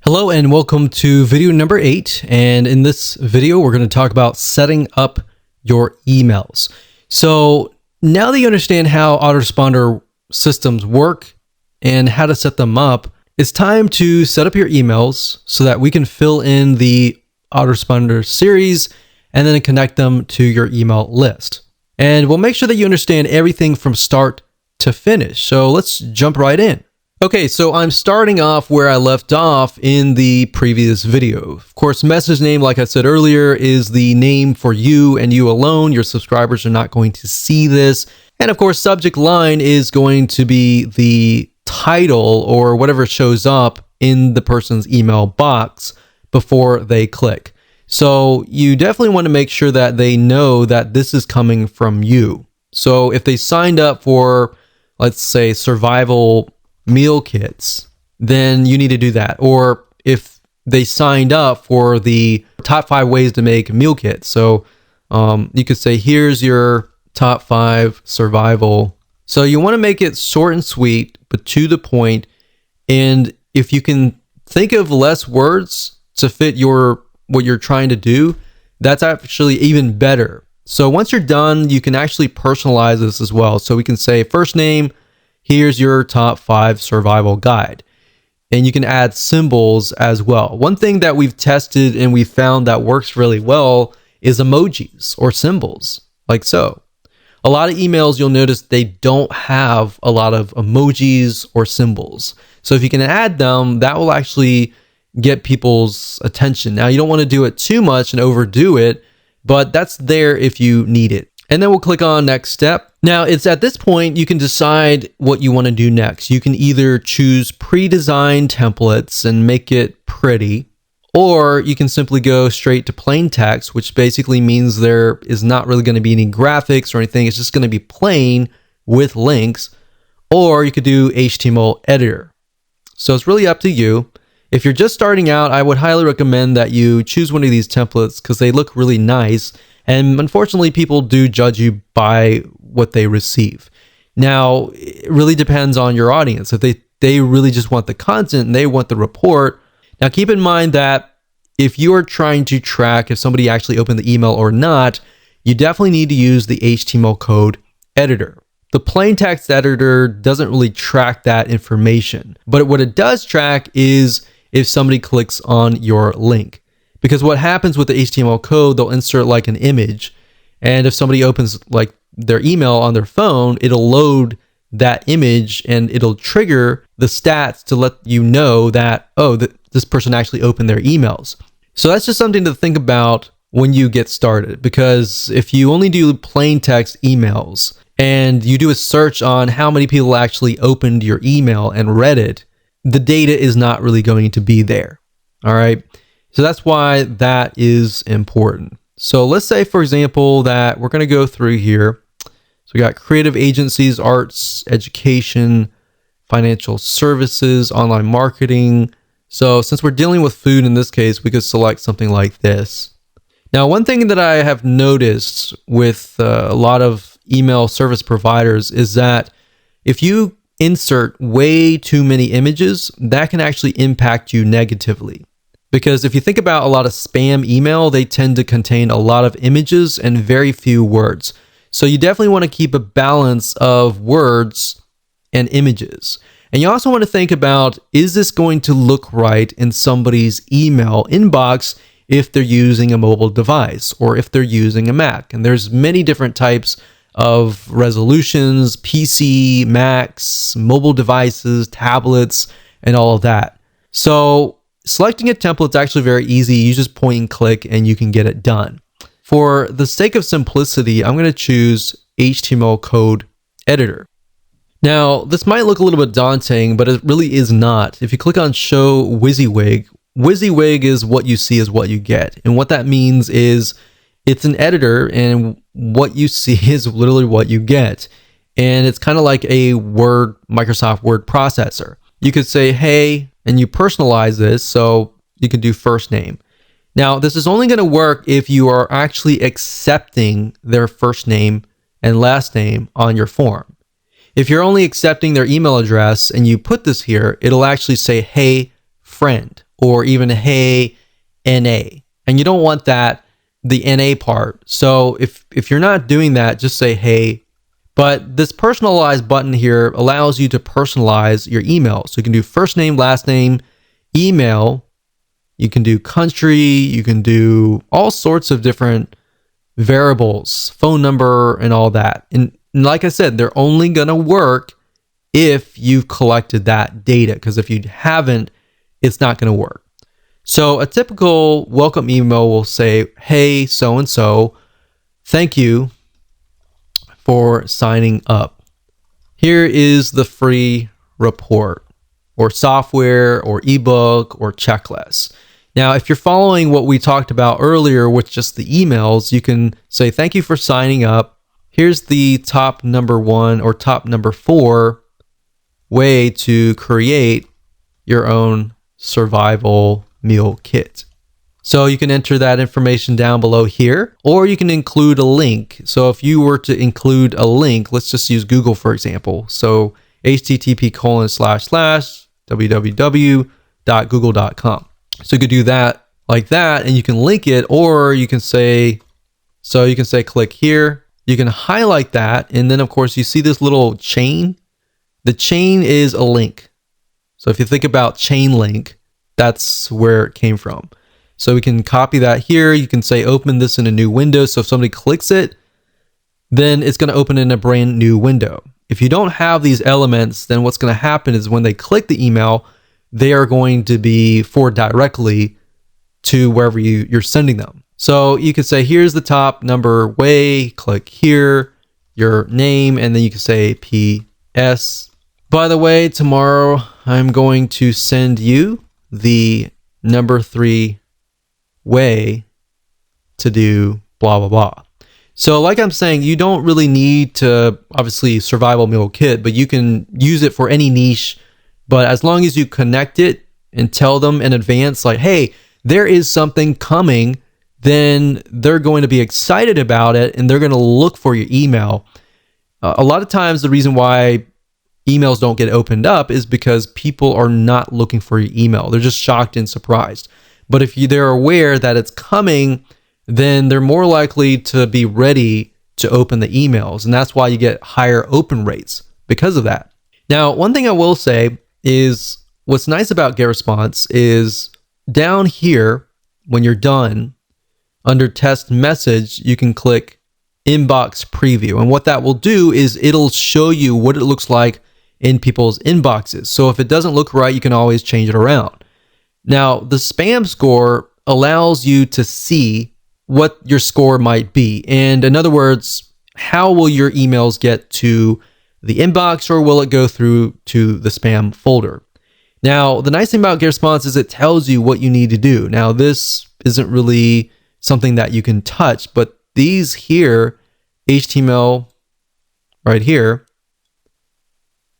Hello and welcome to video number 8, and in this video we're going to talk about setting up your emails. So now that you understand how autoresponder systems work and how to set them up, it's time to set up your emails so that we can fill in the autoresponder series and then connect them to your email list. And we'll make sure that you understand everything from start to finish. So let's jump right in. Okay, so I'm starting off where I left off in the previous video. Of course, message name, like I said earlier, is the name for you and you alone. Your subscribers are not going to see this. And of course, subject line is going to be the title or whatever shows up in the person's email box before they click. So you definitely want to make sure that they know that this is coming from you. So if they signed up for, let's say, survival meal kits, then you need to do that. Or if they signed up for the top 5 ways to make meal kits, so you could say, here's your top 5 survival. So you want to make it short and sweet, but to the point. And if you can think of less words to fit what you're trying to do, that's actually even better. So once you're done, you can actually personalize this as well. So we can say first name, here's your top 5 survival guide. And you can add symbols as well. One thing that we've tested and we found that works really well is emojis or symbols, like so. A lot of emails, you'll notice they don't have a lot of emojis or symbols. So if you can add them, that will actually get people's attention. Now, you don't want to do it too much and overdo it, but that's there if you need it. And then we'll click on next step. Now it's at this point you can decide what you want to do next. You can either choose pre-designed templates and make it pretty, or you can simply go straight to plain text, which basically means there is not really going to be any graphics or anything. It's just going to be plain with links, or you could do HTML editor. So it's really up to you. If you're just starting out, I would highly recommend that you choose one of these templates because they look really nice. And unfortunately, people do judge you by what they receive. Now, it really depends on your audience. If they really just want the content and they want the report. Now, keep in mind that if you are trying to track if somebody actually opened the email or not, you definitely need to use the HTML code editor. The plain text editor doesn't really track that information. But what it does track is if somebody clicks on your link. Because what happens with the HTML code, they'll insert like an image. And if somebody opens like their email on their phone, it'll load that image and it'll trigger the stats to let you know that, oh, this person actually opened their emails. So that's just something to think about when you get started. Because if you only do plain text emails and you do a search on how many people actually opened your email and read it, the data is not really going to be there. All right. So that's why that is important. So let's say, for example, that we're going to go through here. So we got creative agencies, arts, education, financial services, online marketing. So since we're dealing with food in this case, we could select something like this. Now, one thing that I have noticed with a lot of email service providers is that if you insert way too many images, that can actually impact you negatively. Because if you think about a lot of spam email, they tend to contain a lot of images and very few words. So you definitely want to keep a balance of words and images. And you also want to think about, is this going to look right in somebody's email inbox if they're using a mobile device or if they're using a Mac? And there's many different types of resolutions, PC, Macs, mobile devices, tablets, and all of that. So selecting a template is actually very easy. You just point and click and you can get it done. For the sake of simplicity, I'm going to choose HTML code editor. Now, this might look a little bit daunting, but it really is not. If you click on show WYSIWYG, WYSIWYG is what you see is what you get. And what that means is it's an editor and what you see is literally what you get. And it's kind of like a Microsoft Word processor. You could say, hey, and you personalize this, so you can do first name. Now, this is only going to work if you are actually accepting their first name and last name on your form. If you're only accepting their email address and you put this here, it'll actually say, hey, friend, or even hey NA. And you don't want that, the NA part. So if you're not doing that, just say hey. But this personalized button here allows you to personalize your email. So you can do first name, last name, email. You can do country. You can do all sorts of different variables, phone number, and all that. And like I said, they're only going to work if you've collected that data, because if you haven't, it's not going to work. So a typical welcome email will say, hey, so-and-so, thank you for signing up. Here is the free report or software or ebook or checklist. Now, if you're following what we talked about earlier with just the emails, you can say, thank you for signing up. Here's the top number 1 or top number 4 way to create your own survival meal kit. So you can enter that information down below here, or you can include a link. So if you were to include a link, let's just use Google, for example. So http://www.google.com. So you could do that like that, and you can link it, or you can say, click here. You can highlight that, and then of course you see this little chain. The chain is a link. So if you think about chain link, that's where it came from. So we can copy that here. You can say open this in a new window. So if somebody clicks it, then it's going to open in a brand new window. If you don't have these elements, then what's going to happen is when they click the email, they are going to be forwarded directly to wherever you're sending them. So you can say, here's the top number way, click here, your name, and then you can say PS. By the way, tomorrow I'm going to send you the number 3 way to do blah, blah, blah. So like I'm saying, you don't really need to, obviously, survival meal kit, but you can use it for any niche. But as long as you connect it and tell them in advance, like, hey, there is something coming, then they're going to be excited about it and they're going to look for your email. A lot of times the reason why emails don't get opened up is because people are not looking for your email. They're just shocked and surprised. But if they're aware that it's coming, then they're more likely to be ready to open the emails. And that's why you get higher open rates because of that. Now, one thing I will say is what's nice about GetResponse is down here, when you're done, under test message, you can click inbox preview. And what that will do is it'll show you what it looks like in people's inboxes. So if it doesn't look right, you can always change it around. Now, the spam score allows you to see what your score might be. And in other words, how will your emails get to the inbox, or will it go through to the spam folder? Now, the nice thing about GetResponse is it tells you what you need to do. Now, this isn't really something that you can touch, but these here, HTML right here,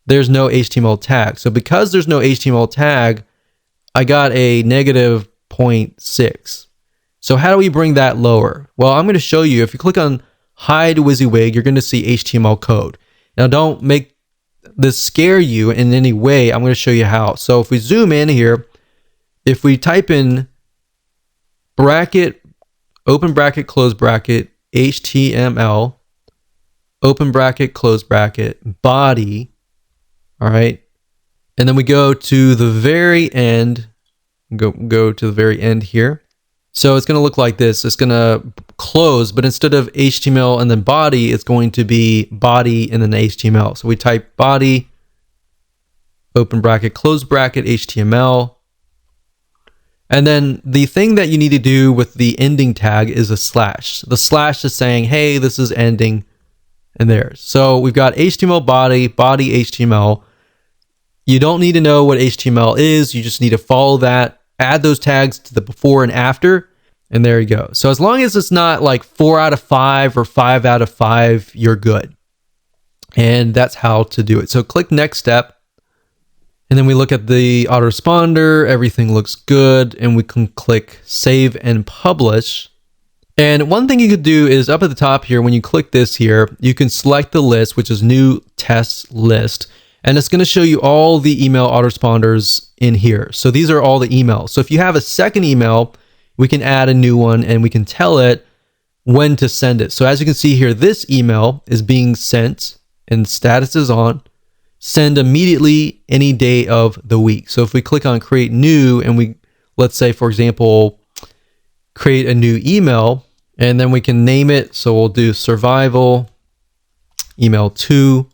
there's no HTML tag. So because there's no HTML tag, I got a negative 0.6. So how do we bring that lower? Well, I'm going to show you. If you click on hide WYSIWYG, you're going to see HTML code. Now, don't make this scare you in any way. I'm going to show you how. So if we zoom in here, if we type in bracket, open bracket, close bracket, HTML, open bracket, close bracket, body, all right, and then we go to the very end, go to the very end here. So it's going to look like this. It's going to close, but instead of HTML and then body, it's going to be body and then HTML. So we type body, open bracket, close bracket, HTML. And then the thing that you need to do with the ending tag is a slash. The slash is saying, hey, this is ending, and there. So we've got HTML body, body HTML. You don't need to know what HTML is. You just need to follow that, add those tags to the before and after, and there you go. So as long as it's not like 4 out of 5 or 5 out of 5, you're good. And that's how to do it. So click next step. And then we look at the autoresponder, everything looks good, and we can click save and publish. And one thing you could do is up at the top here, when you click this here, you can select the list, which is new test list. And it's going to show you all the email autoresponders in here. So these are all the emails. So if you have a second email, we can add a new one and we can tell it when to send it. So as you can see here, this email is being sent and status is on. Send immediately any day of the week. So if we click on create new and we, let's say, for example, create a new email, and then we can name it. So we'll do survival email 2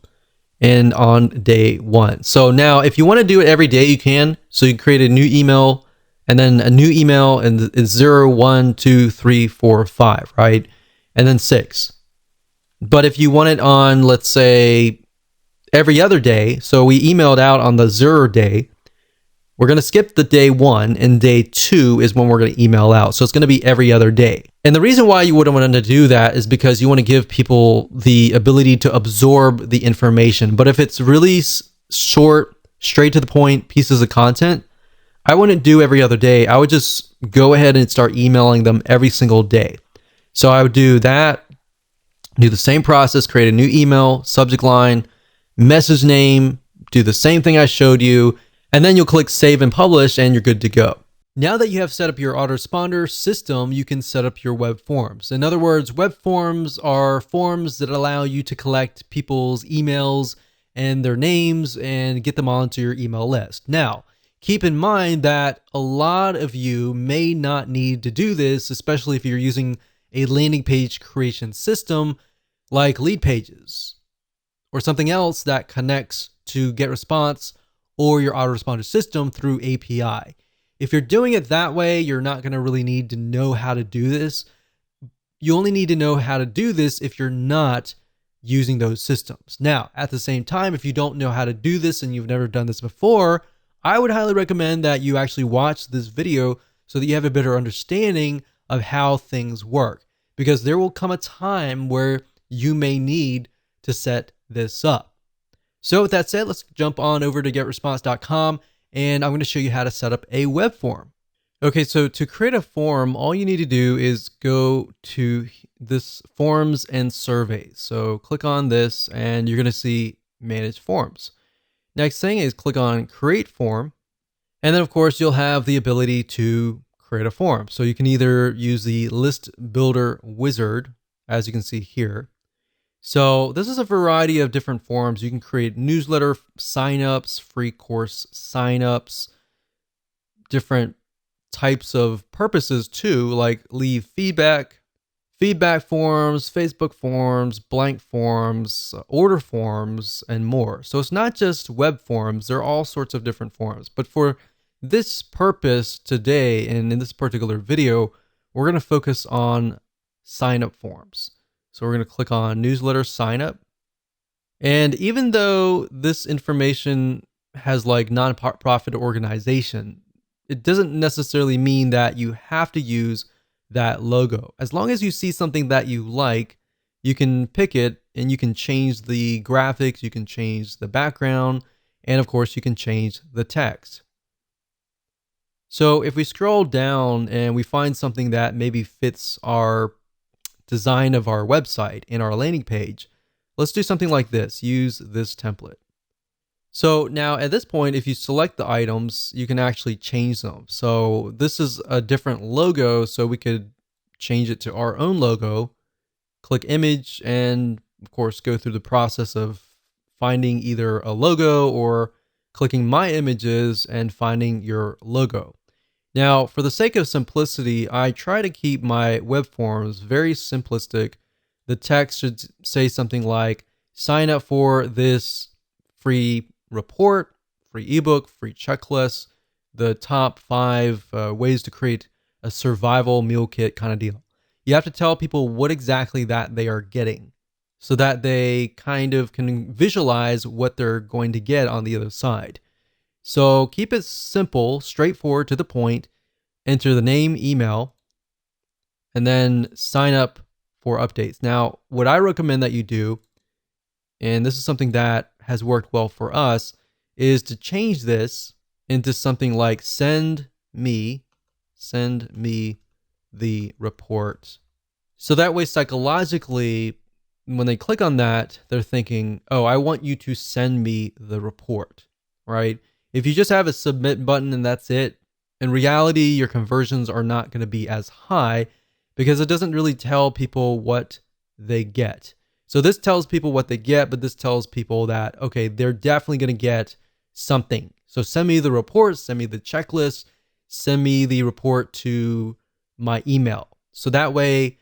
and on day 1. So now if you want to do it every day, you can. So you create a new email and then a new email, and it's 0, 1, 2, 3, 4, 5, right? And then 6. But if you want it on, let's say, every other day, so we emailed out on the 0 day, we're going to skip the day 1, and day 2 is when we're going to email out. So it's going to be every other day. And the reason why you wouldn't want to do that is because you want to give people the ability to absorb the information. But if it's really short, straight to the point pieces of content, I wouldn't do every other day. I would just go ahead and start emailing them every single day. So I would do that, do the same process, create a new email, subject line, message name, do the same thing I showed you, and then you'll click save and publish and you're good to go. Now that you have set up your autoresponder system, you can set up your web forms. In other words, web forms are forms that allow you to collect people's emails and their names and get them onto your email list. Now, keep in mind that a lot of you may not need to do this, especially if you're using a landing page creation system like Lead Pages or something else that connects to GetResponse or your autoresponder system through API. If you're doing it that way, you're not going to really need to know how to do this. You only need to know how to do this if you're not using those systems. Now, at the same time, if you don't know how to do this and you've never done this before, I would highly recommend that you actually watch this video so that you have a better understanding of how things work, because there will come a time where you may need to set this up. So with that said, let's jump on over to getresponse.com and I'm going to show you how to set up a web form. Okay, so to create a form, all you need to do is go to this forms and surveys. So click on this and you're going to see manage forms. Next thing is click on create form. And then of course you'll have the ability to create a form. So you can either use the list builder wizard, as you can see here. So this is a variety of different forms. You can create newsletter signups, free course signups, different types of purposes too, like leave feedback forms, Facebook forms, blank forms, order forms, and more. So it's not just web forms, there are all sorts of different forms. But for this purpose today, and in this particular video, we're going to focus on sign up forms. So we're going to click on newsletter sign up. And even though this information has like nonprofit organization, it doesn't necessarily mean that you have to use that logo. As long as you see something that you like, you can pick it and you can change the graphics, you can change the background, and of course you can change the text. So if we scroll down and we find something that maybe fits our design of our website in our landing page, let's do something like this. Use this template. So now at this point, if you select the items, you can actually change them. So this is a different logo, so we could change it to our own logo, click image, and of course go through the process of finding either a logo or clicking my images and finding your logo. Now, for the sake of simplicity, I try to keep my web forms very simplistic. The text should say something like, sign up for this free report, free ebook, free checklist, the top 5 ways to create a survival meal kit kind of deal. You have to tell people what exactly that they are getting so that they kind of can visualize what they're going to get on the other side. So keep it simple, straightforward, to the point. Enter the name, email, and then sign up for updates. Now, what I recommend that you do, and this is something that has worked well for us, is to change this into something like send me the report. So that way, psychologically, when they click on that, they're thinking, oh, I want you to send me the report, right? If you just have a submit button and that's it, in reality, your conversions are not going to be as high because it doesn't really tell people what they get. So this tells people what they get, but this tells people that, okay, they're definitely going to get something. So send me the report, send me the checklist, send me the report to my email. So that way,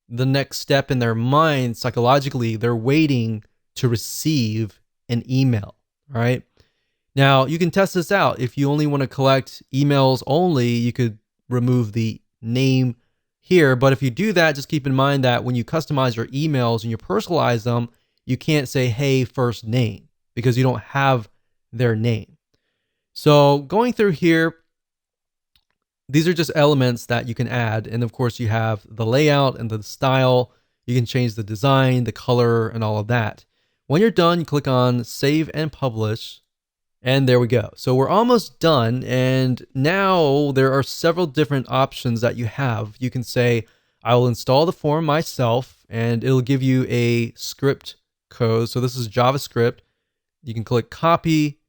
the next step in their mind, psychologically, they're waiting to receive an email. All right. Now, you can test this out. If you only want to collect emails only, you could remove the name here. But if you do that, just keep in mind that when you customize your emails and you personalize them, you can't say, hey, first name, because you don't have their name. So going through here, these are just elements that you can add. And of course, you have the layout and the style. You can change the design, the color, and all of that. When you're done, you click on Save and Publish. And there we go. So we're almost done. And now there are several different options that you have. You can say, I will install the form myself, and it'll give you a script code. So this is JavaScript. You can click Copy.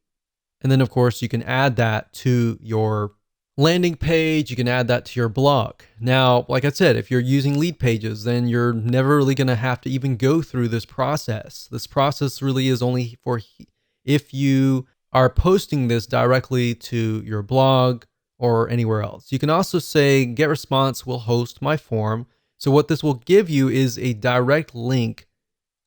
And then, of course, you can add that to your landing page. You can add that to your blog. Now, like I said, if you're using lead pages, then you're never really going to have to even go through this process. This process really is only for if you are posting this directly to your blog or anywhere else. You can also say GetResponse will host my form. So what this will give you is a direct link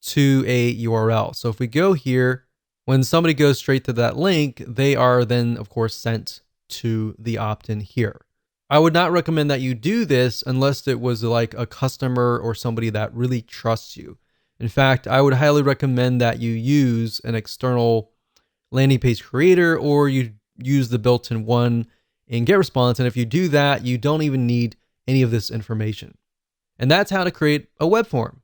to a URL. So if we go here, when somebody goes straight to that link, they are then, of course, sent to the opt-in here. I would not recommend that you do this unless it was like a customer or somebody that really trusts you. In fact, I would highly recommend that you use an external landing page creator, or you use the built-in one in GetResponse. And if you do that, you don't even need any of this information. And that's how to create a web form.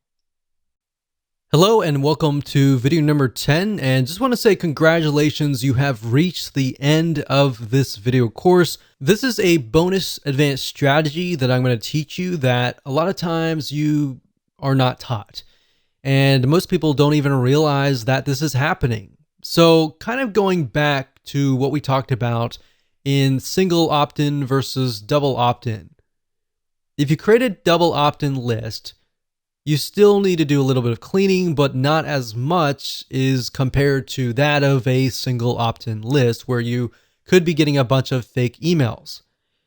Hello and welcome to video number 10, and just want to say congratulations, you have reached the end of this video course. This is a bonus advanced strategy that I'm going to teach you that a lot of times you are not taught, and most people don't even realize that this is happening. So kind of going back to what we talked about in single opt-in versus double opt-in. If you create a double opt-in list, you still need to do a little bit of cleaning, but not as much is compared to that of a single opt-in list where you could be getting a bunch of fake emails.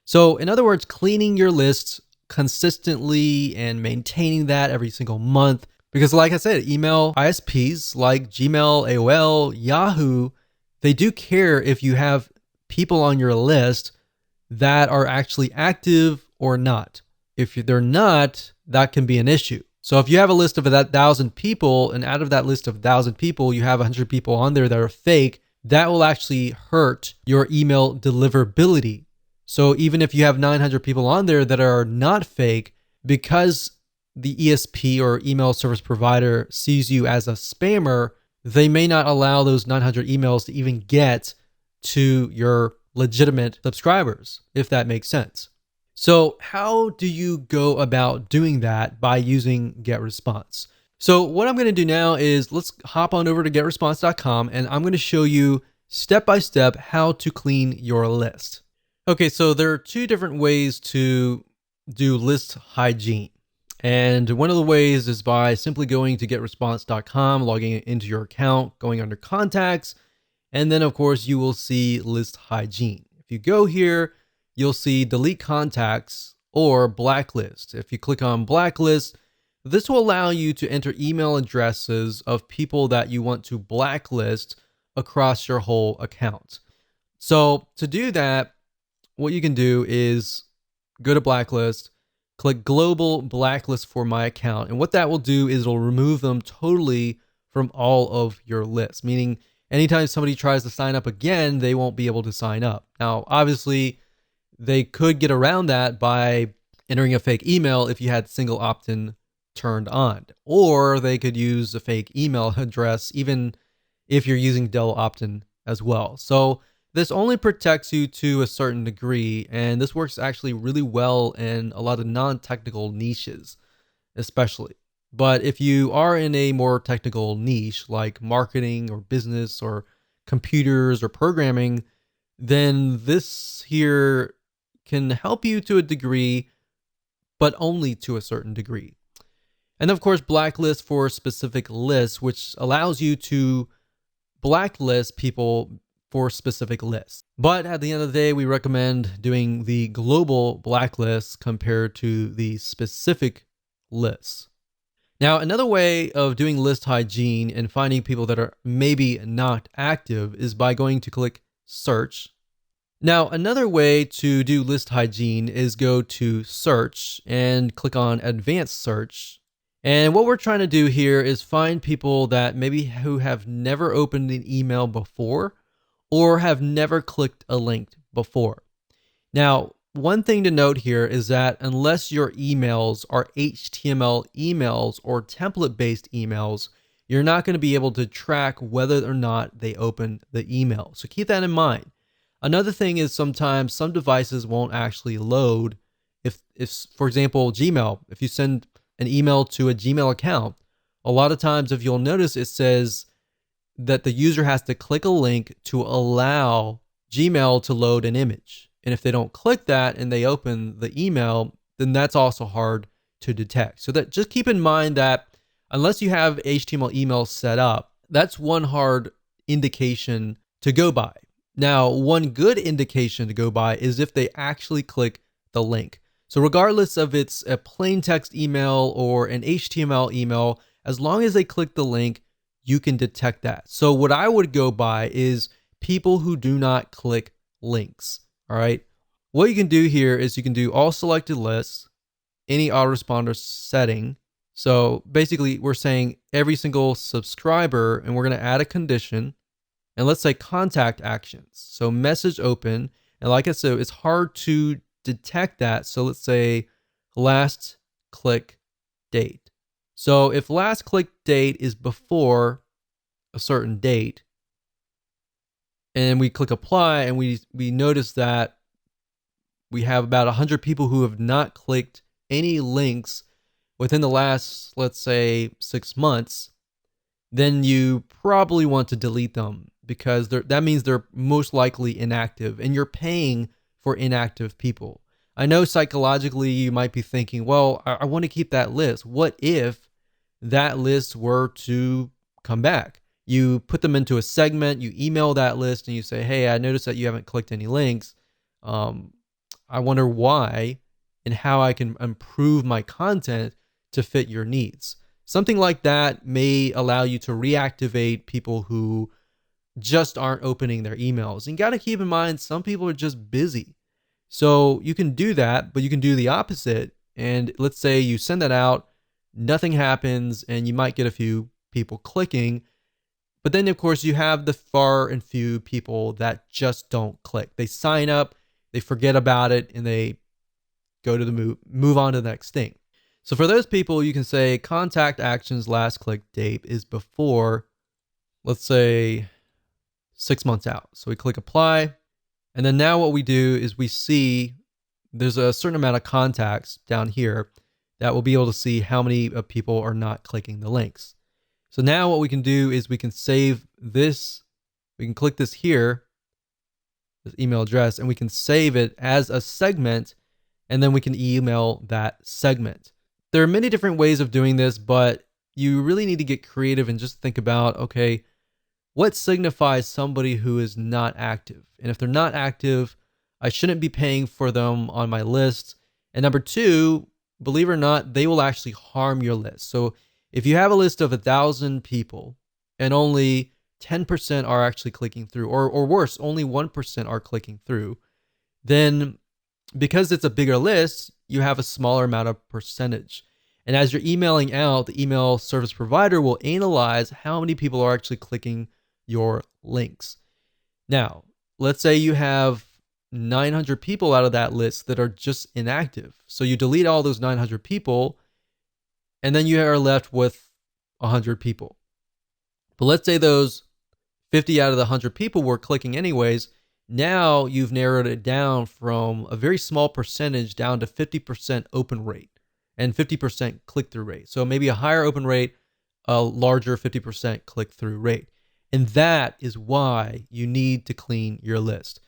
So in other words, cleaning your lists consistently and maintaining that every single month. Because like I said, email ISPs like Gmail, AOL, Yahoo, they do care if you have people on your list that are actually active or not. If they're not, that can be an issue. So if you have a list of 1,000 people, and out of that list of 1,000 people, you have 100 people on there that are fake, that will actually hurt your email deliverability. So even if you have 900 people on there that are not fake, because the ESP or email service provider sees you as a spammer, they may not allow those 900 emails to even get to your legitimate subscribers, if that makes sense. So how do you go about doing that by using GetResponse? So what I'm going to do now is let's hop on over to getresponse.com, and I'm going to show you step by step how to clean your list. Okay, so there are two different ways to do list hygiene. And one of the ways is by simply going to getresponse.com, logging into your account, going under contacts, and then of course you will see list hygiene. If you go here, you'll see delete contacts or blacklist. If you click on blacklist, this will allow you to enter email addresses of people that you want to blacklist across your whole account. So to do that, what you can do is go to blacklist, click global blacklist for my account. And what that will do is it'll remove them totally from all of your lists, meaning anytime somebody tries to sign up again, they won't be able to sign up. Now, obviously, they could get around that by entering a fake email if you had single opt-in turned on, or they could use a fake email address even if you're using double opt-in as well. So this only protects you to a certain degree, and this works actually really well in a lot of non-technical niches, especially. But if you are in a more technical niche like marketing or business or computers or programming, then this here can help you to a degree, but only to a certain degree. And of course, blacklist for specific lists, which allows you to blacklist people for specific lists. But at the end of the day, we recommend doing the global blacklist compared to the specific lists. Now, another way of doing list hygiene and finding people that are maybe not active is by going to click search. Now, another way to do list hygiene is go to search and click on advanced search. And what we're trying to do here is find people that maybe who have never opened an email before or have never clicked a link before. Now, one thing to note here is that unless your emails are HTML emails or template-based emails, you're not going to be able to track whether or not they open the email. So keep that in mind. Another thing is sometimes some devices won't actually load. If for example, Gmail, if you send an email to a Gmail account, a lot of times if you'll notice it says that the user has to click a link to allow Gmail to load an image. And if they don't click that and they open the email, then that's also hard to detect. So that just keep in mind that unless you have HTML emails set up, that's one hard indication to go by. Now, one good indication to go by is if they actually click the link. So regardless of it's a plain text email or an HTML email, as long as they click the link, you can detect that. So what I would go by is people who do not click links. All right. What you can do here is you can do all selected lists, any autoresponder setting. So basically we're saying every single subscriber, and we're going to add a condition, and let's say contact actions. So message open. And like I said, it's hard to detect that. So let's say last click date. So if last click date is before a certain date, and we click apply, and we notice that we have about 100 people who have not clicked any links within the last, let's say, 6 months, then you probably want to delete them because that means they're most likely inactive, and you're paying for inactive people. I know psychologically you might be thinking, well, I want to keep that list. What if that list were to come back? You put them into a segment, you email that list, and you say, hey, I noticed that you haven't clicked any links. I wonder why and how I can improve my content to fit your needs. Something like that may allow you to reactivate people who just aren't opening their emails. And you got to keep in mind, some people are just busy. So you can do that, but you can do the opposite. And let's say you send that out, nothing happens, and you might get a few people clicking. But then, of course, you have the far and few people that just don't click. They sign up, they forget about it, and they go to the move on to the next thing. So for those people, you can say contact actions last click date is before, let's say, 6 months out. So we click apply. And then now what we do is we see there's a certain amount of contacts down here that we'll be able to see how many people are not clicking the links. So now what we can do is we can save this. We can click this here, this email address, and we can save it as a segment, and then we can email that segment. There are many different ways of doing this, but you really need to get creative and just think about, okay, what signifies somebody who is not active? And if they're not active, I shouldn't be paying for them on my list. And number two, believe it or not, they will actually harm your list. So if you have a list of 1,000 people and only 10% are actually clicking through, or worse, only 1% are clicking through, then because it's a bigger list, you have a smaller amount of percentage. And as you're emailing out, the email service provider will analyze how many people are actually clicking your links. Now, let's say you have 900 people out of that list that are just inactive. So you delete all those 900 people, and then you are left with 100 people. But let's say those 50 out of the 100 people were clicking anyways. Now you've narrowed it down from a very small percentage down to 50% open rate. and 50% click-through rate. So maybe a higher open rate, a larger 50% click-through rate. And that is why you need to clean your list.